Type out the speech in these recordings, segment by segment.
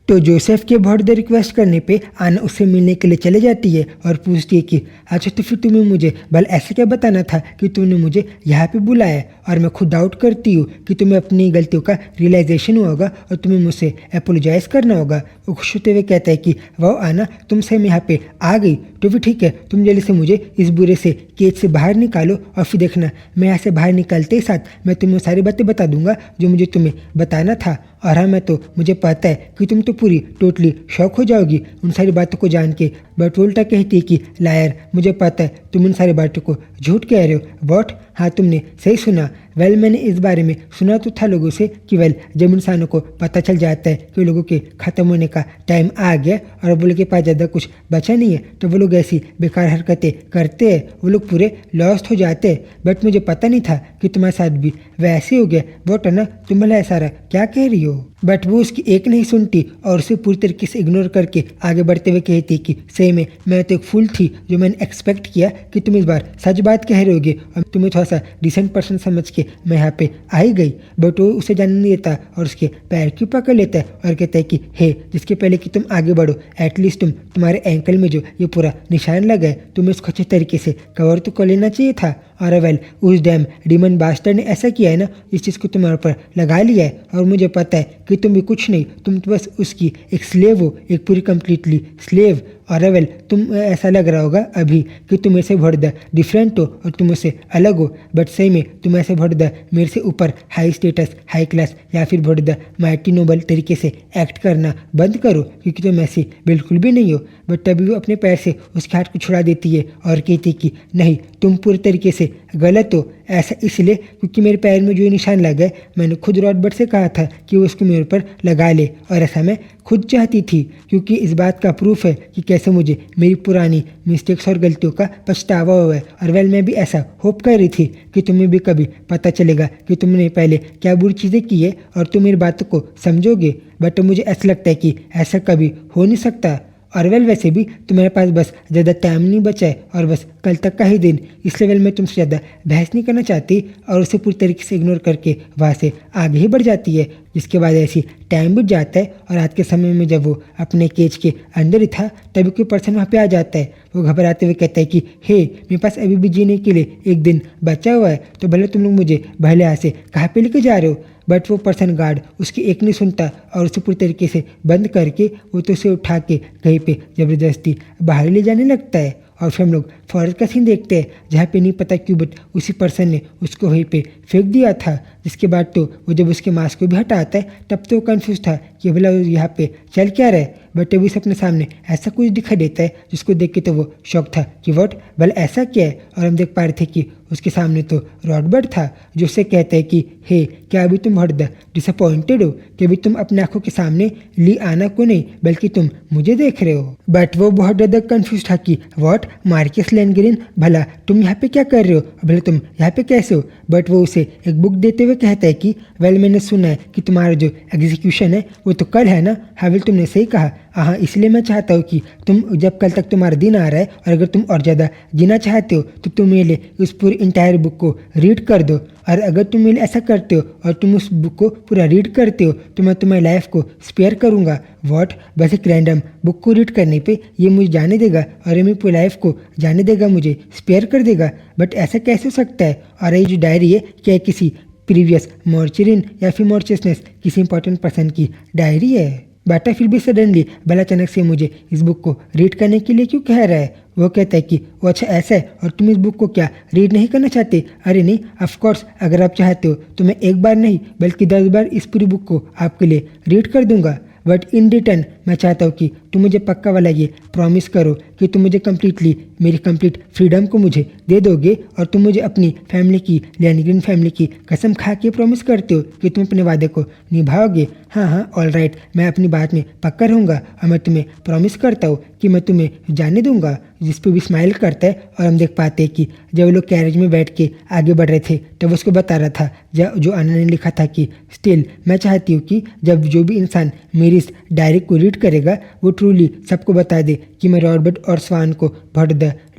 तो जोसेफ के बहुत देर रिक्वेस्ट करने पे आना उससे मिलने के लिए चले जाती है और पूछती है कि अच्छा तो फिर तुम्हें मुझे भला ऐसे क्या बताना था कि तुमने मुझे यहाँ पे बुलाया है। और मैं खुद डाउट करती हूँ कि तुम्हें अपनी गलतियों का रियलाइजेशन हुआ होगा और तुम्हें मुझसे अपोलोजाइज करना होगा। वो खुश होते हुए कहता है कि वाह आना, तुमसे मैं यहाँ पे आ गई तो फिर ठीक है, तुम जल्दी से मुझे इस बुरे से केज से बाहर निकालो और फिर देखना मैं यहाँ से बाहर निकलते ही साथ मैं तुम्हें सारी बातें बता दूंगा जो मुझे तुम्हें बताना था। और हाँ, मैं तो मुझे पता है कि तुम तो पूरी टोटली शॉक हो जाओगी उन सारी बातों को जान के। बट उल्टा कहती है कि लायर, मुझे पता है तुम उन सारी बातों को झूठ कह रहे हो। वॉट? हाँ, तुमने सही सुना। वेल, मैंने इस बारे में सुना तो था लोगों से कि वेल जब इंसानों को पता चल जाता है कि लोगों के ख़त्म होने का टाइम आ गया और वो लोग के पास ज़्यादा कुछ बचा नहीं है तो वो लोग ऐसी बेकार हरकतें करते हैं, वो लोग पूरे लॉस्ट हो जाते हैं। बट मुझे पता नहीं था कि तुम्हारे साथ भी वैसे हो गया। वॉट है ना, तुम भला सारा क्या कह रही हो? बट वो उसकी एक नहीं सुनती और उसे पूरी तरीके से इग्नोर करके आगे बढ़ते हुए कहती कि सही में मैं तो एक फूल थी जो मैंने एक्सपेक्ट किया कि तुम इस बार सच बात कह रहे होगे और तुम्हें थोड़ा सा डिसेंट पर्सन समझ के मैं यहाँ पे आ ही गई। बट वो उसे जानने नहीं देता और उसके पैर की पकड़ लेता है और कहता है कि हे, जिसके पहले कि तुम आगे बढ़ो एटलीस्ट तुम्हारे एंकल में जो ये पूरा निशान लगा है तुम्हें इसको अच्छे तरीके से कवर तो कर लेना चाहिए था। और वेल उस डैम डीमन बास्टर ने ऐसा किया है ना, इस चीज़ को तुम्हारे ऊपर लगा लिया है और मुझे पता है कि तुम भी कुछ नहीं, तुम तो बस उसकी एक स्लेव हो, एक पूरी कम्प्लीटली स्लेव। और वेल तुम ऐसा लग रहा होगा अभी कि तुम ऐसे बहुत ज़्यादा डिफरेंट हो और तुम उससे अलग हो, बट सही में तुम ऐसे बहुत ज़्यादा मेरे से ऊपर हाई स्टेटस हाई क्लास या फिर बहुत ज़्यादा माइटी नोबल तरीके से एक्ट करना बंद करो क्योंकि तुम ऐसी बिल्कुल भी नहीं हो। बट तभी वो अपने पैर से उसके हाथ को छुड़ा देती है और कहती कि नहीं, तुम पूरी तरीके से गलत हो। ऐसा इसलिए क्योंकि मेरे पैर में जो निशान लगा है मैंने खुद रॉडबर्ट से कहा था कि वो उसको मेरे ऊपर लगा ले और ऐसा मैं खुद चाहती थी क्योंकि इस बात का प्रूफ है कि कैसे मुझे मेरी पुरानी मिस्टेक्स और गलतियों का पछतावा हुआ है। और वेल मैं भी ऐसा होप कर रही थी कि तुम्हें भी कभी पता चलेगा कि तुमने पहले क्या बुरी चीज़ें की है और तुम मेरी बातों को समझोगे। बट मुझे ऐसा लगता है कि ऐसा कभी हो नहीं सकता। और वेल वैसे भी तुम्हारे पास बस ज़्यादा टाइम नहीं बचा है और बस कल तक का ही दिन, इसलिए वेल मैं तुमसे ज़्यादा बहस नहीं करना चाहती और उसे पूरी तरीके से इग्नोर करके वहाँ से आगे ही बढ़ जाती है। जिसके बाद ऐसी टाइम बीत जाता है और आज के समय में जब वो अपने केज के अंदर ही था तभी कोई पर्सन वहाँ पे आ जाता है। वो घबराते हुए कहता है कि हे, मेरे पास अभी भी जीने के लिए एक दिन बचा हुआ है, तो भले तुम लोग मुझे भले यहाँ से कहाँ पे लेके जा रहे हो। बट वो पर्सन गार्ड उसकी एक नहीं सुनता और उसे पूरी तरीके से बंद करके वो तो उसे उठा के कहीं पे ज़बरदस्ती बाहर ले जाने लगता है। और फिर हम लोग फॉरेस्ट का सीन देखते हैं जहाँ पे नहीं पता क्यों बट उसी पर्सन ने उसको वहीं पे फेंक दिया था। जिसके बाद तो वो जब उसके मास्क को भी हटाता है तब तो वो कन्फ्यूज था कि भला यहाँ पे चल क्या रहा है। बट अभी से अपने सामने ऐसा कुछ दिखाई देता है जिसको देख के तो वो शौक था कि वॉट, भला ऐसा क्या है। और हम देख पा रहे थे कि उसके सामने तो रॉडबर्ट था जो उससे कहता है कि हे, क्या अभी तुम बहुत डिसअपॉइंटेड हो कि अभी तुम अपने आंखों के सामने ली आना को नहीं बल्कि तुम मुझे देख रहे हो। बट वो बहुत ज़्यादा कन्फ्यूज था कि वॉट, मार्कस लैंडग्रेन, भला तुम यहाँ पे क्या कर रहे हो, भला तुम यहाँ पे कैसे हो। बट वो उसे एक बुक देते हुए कहता है कि वेल मैंने सुना है कि तुम्हारा जो एग्जीक्यूशन है वो तो कल है ना। हाँ वेल तुमने सही कहा। हाँ, इसलिए मैं चाहता हूँ कि तुम जब कल तक तुम्हारा दिन आ रहा है और अगर तुम और ज़्यादा जीना चाहते हो तो तुम मेरे लिए उस पूरी इंटायर बुक को रीड कर दो। और अगर तुम मेरे ऐसा करते हो और तुम उस बुक को पूरा रीड करते हो तो मैं तुम्हारी लाइफ को स्पेयर करूँगा। वॉट, बस एक रैंडम बुक को रीड करने पे ये मुझे जाने देगा और ये मेरी पूरी लाइफ को जाने देगा, मुझे स्पेयर कर देगा। बट ऐसा कैसे हो सकता है। और ये जो डायरी है क्या किसी प्रीवियस मॉर्चरिन या फिर मॉर्चसनेस किसी इंपॉर्टेंट पर्सन की डायरी है। बेटा फिर भी सडनली भला अचानक से मुझे इस बुक को रीड करने के लिए क्यों कह रहा है। वो कहता है कि वो अच्छा ऐसा है और तुम इस बुक को क्या रीड नहीं करना चाहते। अरे नहीं, ऑफ कोर्स अगर आप चाहते हो तो मैं एक बार नहीं बल्कि 10 बार इस पूरी बुक को आपके लिए रीड कर दूंगा। बट इन रिटर्न मैं चाहता हूँ कि तुम मुझे पक्का वाला ये प्रॉमिस करो कि तुम मुझे कम्प्लीटली मेरी कंप्लीट फ्रीडम को मुझे दे दोगे और तुम मुझे अपनी फैमिली की लैंडग्रेन फैमिली की कसम खा के प्रॉमिस करते हो कि तुम अपने वादे को निभाओगे। हाँ हाँ, ऑल राइट, मैं अपनी बात में पक्का रहूँगा और मैं तुम्हें प्रॉमिस करता हूँ कि मैं तुम्हें जाने दूंगा। जिस पे भी स्माइल करता है और हम देख पाते हैं कि जब लोग कैरेज में बैठ के आगे बढ़ रहे थे तब उसको बता रहा था जो आनंद ने लिखा था कि स्टिल मैं चाहती हूँ कि जब जो भी इंसान मेरी इस डायरी को रीड करेगा वो ट्रूली सबको बता दे कि मैं रॉबर्ट और स्वान को बहुत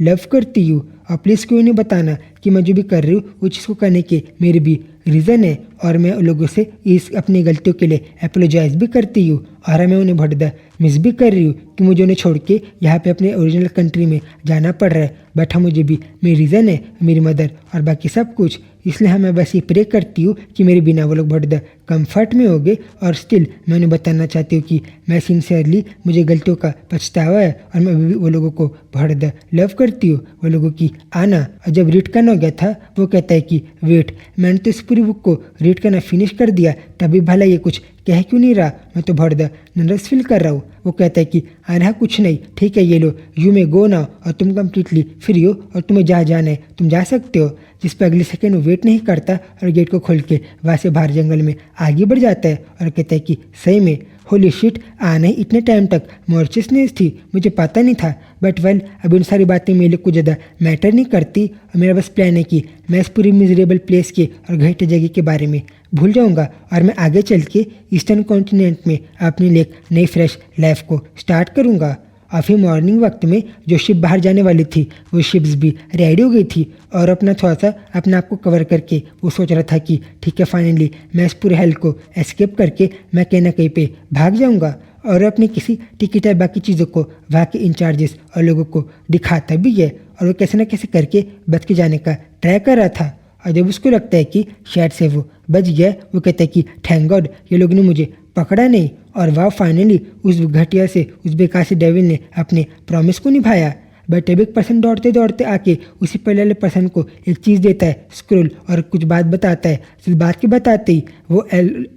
लव करती हूँ और प्लीज़ क्यों नहीं बताना कि मैं जो भी कर रही हूँ वो चीज़ को करने के मेरे भी रीज़न है और मैं उन लोगों से इस अपनी गलतियों के लिए अपोलोजाइज भी करती हूँ और मैं उन्हें बहुत ज़्यादा मिस भी कर रही हूँ कि मुझे उन्हें छोड़ के यहाँ पे अपने ओरिजिनल कंट्री में जाना पड़ रहा है। बट हाँ, मुझे भी मेरी रीज़न है, मेरी मदर और बाकी सब कुछ, इसलिए हाँ मैं बस ये प्रे करती हूँ कि मेरे बिना वो लोग बहुत ज़्यादा कम्फर्ट में हो गए। और स्टिल मैं उन्हें बताना चाहती हूँ कि मैं सिंसियरली मुझे गलतियों का पछतावा है और मैं अभी भी वो लोगों को बहुत ज़्यादा लव करती हूँ। वो लोगों की आना। और जब रीड करना हो गया था वो कहता है कि वेट, मैंने तो इस पूरी बुक को रीड करना फिनिश कर दिया, तभी भला ये कुछ कह क्यों नहीं रहा, मैं तो बहुत ज़्यादा नर्वस फील कर रहा हूँ। वो कहता है कि अरे कुछ नहीं, ठीक है ये लो, यू मे गो नाउ, और तुम कम्प्लीटली फ्री हो और तुम्हें जहाँ जाना है तुम जा सकते हो। जिस पर अगले सेकंड वो वेट नहीं करता और गेट को खोल के वहाँ से बाहर जंगल में आगे बढ़ जाता है और कहता है कि सही में होली शिट, आने इतने टाइम तक मॉर्चियसनेस थी, मुझे पता नहीं था। बट वेल, अब इन सारी बातें मेरे लिए कुछ ज़्यादा मैटर नहीं करती और मेरा बस प्लान है कि मैं इस पूरी मिजरेबल प्लेस के और घटिया जगह के बारे में भूल जाऊंगा और मैं आगे चल के ईस्टर्न कॉन्टिनेंट में अपनी लिए एक नई फ्रेश लाइफ को स्टार्ट करूंगा। और फिर मॉर्निंग वक्त में जो शिप बाहर जाने वाली थी वो शिप्स भी रेडी हो गई थी और अपना थोड़ा सा अपने आप को कवर करके वो सोच रहा था कि ठीक है, फाइनली मैं इस पूरे हेल को एस्केप करके मैं कहीं ना कहीं पे भाग जाऊंगा और अपनी किसी टिकट या बाकी चीज़ों को वहाँ के इंचार्जेस और लोगों को दिखाता भी है और वो कैसे ना कैसे करके बच के जाने का ट्राई कर रहा था। और जब उसको लगता है कि शायद से वो बच गया, वो कहता है कि थैंक गॉड ये लोग ने मुझे पकड़ा नहीं। और वह फाइनली उस घटिया से, उस बेकार से डेविल ने अपने प्रॉमिस को निभाया। बट अब एक पर्सन दौड़ते दौड़ते आके उसी पहले वाले पर्सन को एक चीज़ देता है, स्क्रोल, और कुछ बात बताता है। इस बात के बताते ही वो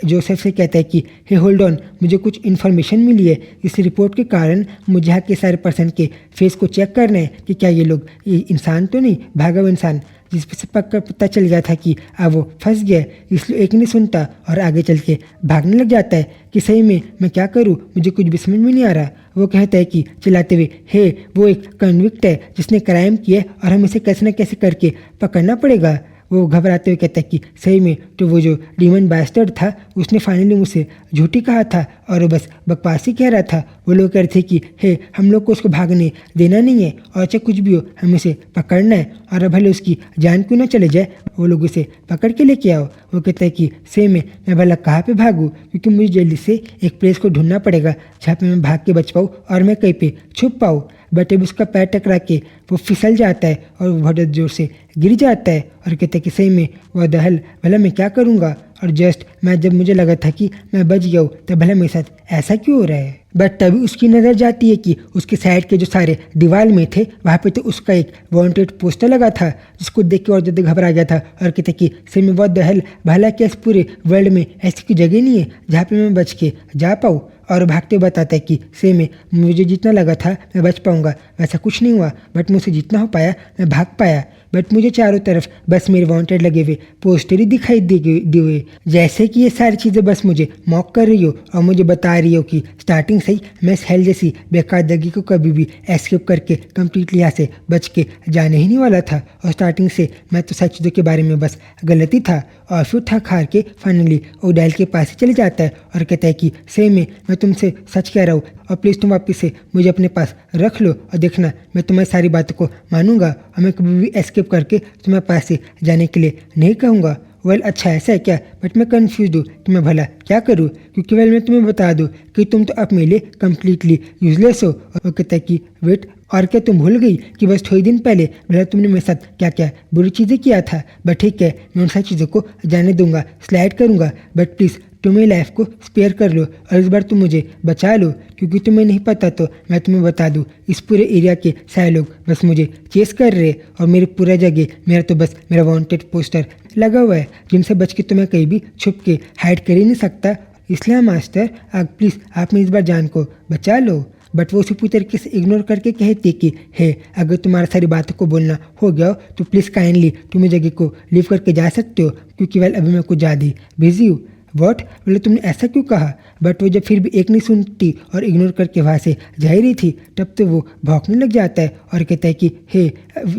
जोसेफ से कहता है कि हे होल्ड ऑन, मुझे कुछ इन्फॉर्मेशन मिली है। इस रिपोर्ट के कारण मुझे यहाँ के सारे पर्सन के फेस को चेक करना है कि क्या ये लोग ये इंसान तो नहीं, भागा हुआ इंसान जिस पर से पक्का पता चल गया था कि अब वो फंस गया। इसलिए एक नहीं सुनता और आगे चल के भागने लग जाता है कि सही में मैं क्या करूं, मुझे कुछ भी समझ में नहीं आ रहा। वो कहता है कि चिल्लाते हुए, हे वो एक कन्विक्ट है जिसने क्राइम किया और हम इसे कैसे न कैसे करके पकड़ना पड़ेगा। वो घबराते हुए कहता है कि सही में तो वो जो डीमन बैस्टर्ड था उसने फाइनली मुझसे झूठी कहा था और वो बस बकवासी कह रहा था। वो लोग कह रहे थे कि हे हम लोग को उसको भागने देना नहीं है और चाहे कुछ भी हो हमें उसे पकड़ना है और भले उसकी जान क्यों ना चले जाए, वो लोग उसे पकड़ के लेके आओ। वो कहता है कि सही में मैं भला कहाँ पे भागूँ, क्योंकि मुझे जल्दी से एक प्लेस को ढूंढना पड़ेगा जहाँ पे मैं भाग के बच पाऊँ और मैं कहीं पे छुप पाऊँ। बट अब उसका पैर टकरा के वो फिसल जाता है और वो बहुत जोर से गिर जाता है और कहते हैं कि सही में वह दहल भला मैं क्या करूँगा। और जस्ट मैं जब मुझे लगा था कि मैं बच गया हूँ तब भला मेरे साथ ऐसा क्यों हो रहा है। बट तभी उसकी नज़र जाती है कि उसके साइड के जो सारे दीवार में थे वहाँ पे तो उसका एक वांटेड पोस्टर लगा था, जिसको देख के और ज़्यादा घबरा गया था और कहते कि सही में बहुत दहल भला क्या इस पूरे वर्ल्ड में ऐसी कोई जगह नहीं है जहाँ पे मैं बच के जा पाऊँ। और भागते हुए बताता है कि सही में मुझे जितना लगा था मैं बच पाऊंगा वैसा कुछ नहीं हुआ, बट मुझसे जितना हो पाया मैं भाग पाया। बट मुझे चारों तरफ बस मेरे वांटेड लगे हुए पोस्टर ही दिखाई दी हुए, जैसे कि ये सारी चीज़ें बस मुझे मॉक कर रही हो और मुझे बता रही हो कि स्टार्टिंग से ही मैं इस हेल जैसी बेकार जगह को कभी भी एस्केप करके कम्प्लीटली यहाँ से बच के जाने ही नहीं वाला था। और स्टार्टिंग से मैं तो सारी चीज़ों के बारे में बस गलती था। और फिर थक हार के फाइनली ओडाइल के पास ही चले जाता है और कहता है कि सही में मैं तुमसे सच कह रहा हूँ और प्लीज़ तुम वापस से मुझे अपने पास रख लो और देखना मैं तुम्हारी सारी बातों को मानूंगा और मैं कभी भी एस्केप करके तुम्हारे पास से जाने के लिए नहीं कहूँगा। वेल अच्छा ऐसा है क्या, बट मैं कन्फ्यूज हूँ कि मैं भला क्या करूँ, क्योंकि वेल मैं तुम्हें बता दूँ कि तुम तो अब मेरे लिए कम्प्लीटली यूजलेस हो। और कहता है कि वेट, और क्या तुम भूल गई कि बस थोड़ी दिन पहले भला तुमने मेरे साथ क्या क्या बुरी चीज़ें किया था। बट ठीक है, मैं उन सारी चीज़ों को जाने दूंगा, स्लाइड करूंगा, बट प्लीज़ तुम मेरी लाइफ को स्पेयर कर लो और इस बार तुम मुझे बचा लो, क्योंकि तुम्हें नहीं पता तो मैं तुम्हें बता दूं इस पूरे एरिया के सारे लोग बस मुझे चेस कर रहे और मेरी पूरा जगह मेरा तो बस मेरा वांटेड पोस्टर लगा हुआ है, जिनसे बच के तुम्हें कहीं भी छुप के हाइड कर ही नहीं सकता। इसलिए मास्टर प्लीज़ आप मेरी इस बार जान को बचा लो। बट वो उसी पूरी तरीके से इग्नोर करके कहती कि हे अगर तुम्हारा सारी बातों को बोलना हो गया हो तो प्लीज़ काइंडली तुम इस जगह को लीव करके जा सकते हो, क्योंकि वेल अभी मैं कुछ ज़्यादा बिजी हूँ। वॉट, बोले तुमने ऐसा क्यों कहा। बट वो जब फिर भी एक नहीं सुनती और इग्नोर करके वहाँ से जा ही रही थी तब तो वो भौंकने लग जाता है और कहता है कि हे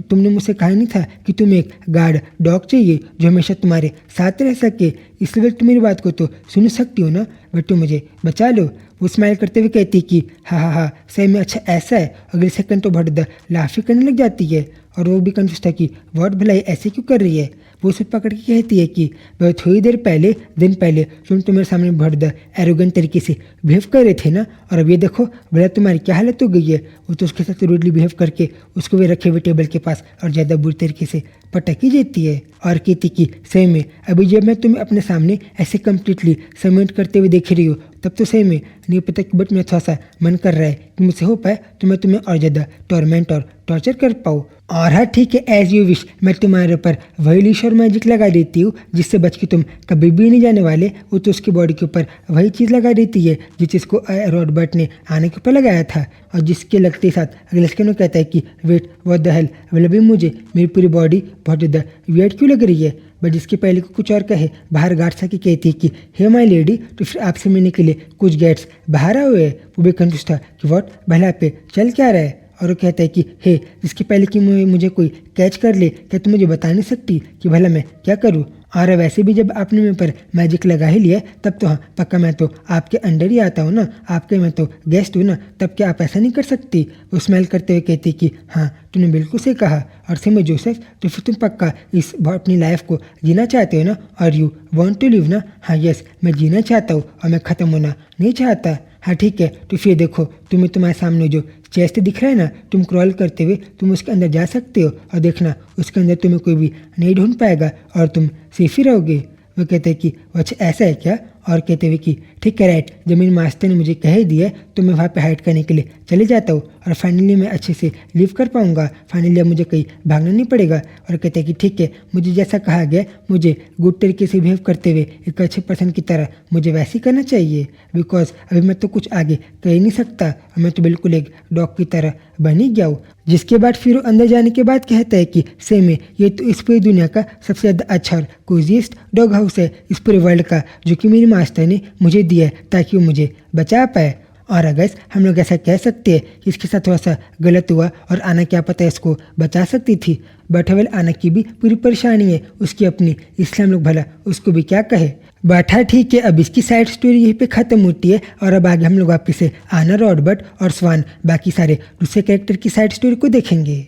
तुमने मुझसे कहा नहीं था कि तुम्हें एक गार्ड डॉग चाहिए जो हमेशा तुम्हारे साथ रह सके, इसलिए तुम मेरी बात को तो सुन सकती हो ना, बट तुम मुझे बचा लो। वो स्माइल करते हुए कहती कि हाँ हाँ हाँ सही में, अच्छा ऐसा है। अगले सेकंड तो भटद लाफी करने लग जाती है और वो भी कंफ्यूज था कि व्हाट भलाई ऐसे क्यों कर रही है। वो उसे पकड़ के कहती है कि वह थोड़ी देर पहले दिन पहले तुम मेरे सामने भटद एरोगेंट तरीके से बिहेव कर रहे थे ना, और अब ये देखो भला तुम्हारी क्या हालत हो गई है। वो तो उसके साथ रूडली बिहेव करके उसको भी रखे हुए टेबल के पास और ज़्यादा बुरी तरीके से पटक ही देती है और कहती कि सही में अभी जब मैं तुम्हें अपने सामने ऐसे कम्प्लीटली सबमिट करते हुए देख रही हूँ तब तो सही में नहीं पता कि बट मैं थोड़ा सा मन कर रहा है कि मुझसे हो पाए तो मैं तुम्हें और ज़्यादा टॉर्मेंट और टॉर्चर कर पाऊँ। और हाँ ठीक है, एज यू विश, मैं तुम्हारे ऊपर वही लीश और मैजिक लगा देती हूँ जिससे बच के तुम कभी भी नहीं जाने वाले। वो तो उसकी बॉडी के ऊपर वही चीज़ लगा देती है जिस चीज़ को रॉडबर्ट ने आने के ऊपर लगाया था, और जिसके लगते साथ अगले सेकंड में कहता है कि वेट व्हाट द हेल, मतलब भी मुझे मेरी पूरी बॉडी बहुत ज़्यादा वियर्ड क्यों लग रही है। बट जिसके पहले को कुछ और कहे बाहर गार्ड सा की कहती है कि हे माय लेडी, तो फिर आपसे मिलने के लिए कुछ गेट्स बाहर आए हुए हैं। वो भी कंफ्यूज था कि व्हाट भला पे चल क्या रहा है। और वो कहता है कि हे, जिसके पहले कि मुझे कोई कैच कर ले, क्या तुम मुझे बता नहीं सकती कि भला मैं क्या करूँ। और वैसे भी जब आपने मेरे पर मैजिक लगा ही लिया तब तो हाँ पक्का मैं तो आपके अंडर ही आता हूँ ना, आपके मैं तो गेस्ट हूँ ना, तब क्या आप ऐसा नहीं कर सकती। वो स्माइल करते हुए कहती कि हाँ तूने बिल्कुल सही कहा। और से में जोसेफ, तो फिर तुम पक्का इस अपनी लाइफ को जीना चाहते हो ना, और यू वॉन्ट टू लिव ना। हाँ यस, मैं जीना चाहता हूँ और मैं ख़त्म होना नहीं चाहता। हाँ ठीक है, तो फिर देखो तुम्हें तुम्हारे सामने जो चेस्ट दिख रहा है ना, तुम क्रॉल करते हुए तुम उसके अंदर जा सकते हो और देखना उसके अंदर तुम्हें कोई भी नहीं ढूंढ पाएगा और तुम सेफ ही रहोगे। वो कहते हैं कि अच्छा ऐसा है क्या, और कहते हुए कि ठीक है राइट, जब मेरे मास्टर ने मुझे कह ही दिया तो मैं वहाँ पे हाइड करने के लिए चले जाता हूँ और फाइनली मैं अच्छे से लिव कर पाऊँगा। फाइनली अब मुझे कहीं भागना नहीं पड़ेगा। और कहते हैं कि ठीक है, मुझे जैसा कहा गया मुझे गुड तरीके से बिहेव करते हुए एक अच्छे पर्सन की तरह मुझे वैसे ही करना चाहिए, बिकॉज अभी मैं तो कुछ आगे कह ही नहीं सकता और मैं तो बिल्कुल एक डॉग की तरह बन ही गया हूँ। जिसके बाद फिर वो अंदर जाने के बाद कहता है कि सही में ये तो इस पूरी दुनिया का सबसे ज़्यादा अच्छा और कोजिएस्ट डॉग हाउस है इस पूरे वर्ल्ड का, जो कि मेरी मास्टर ने मुझे दिया है ताकि वो मुझे बचा पाए। और अगर हम लोग ऐसा कह सकते हैं कि इसके साथ थोड़ा सा गलत हुआ और आना क्या पता है इसको बचा सकती थी, बट वेल आना की भी पूरी परेशानी है उसकी अपनी, इसलिए हम लोग भला उसको भी क्या कहे। बट हाँ ठीक है, अब इसकी साइड स्टोरी यहीं पे ख़त्म होती है और अब आगे हम लोग वापस से आना, रॉडबर्ट और स्वान बाकी सारे दूसरे कैरेक्टर की साइड स्टोरी को देखेंगे।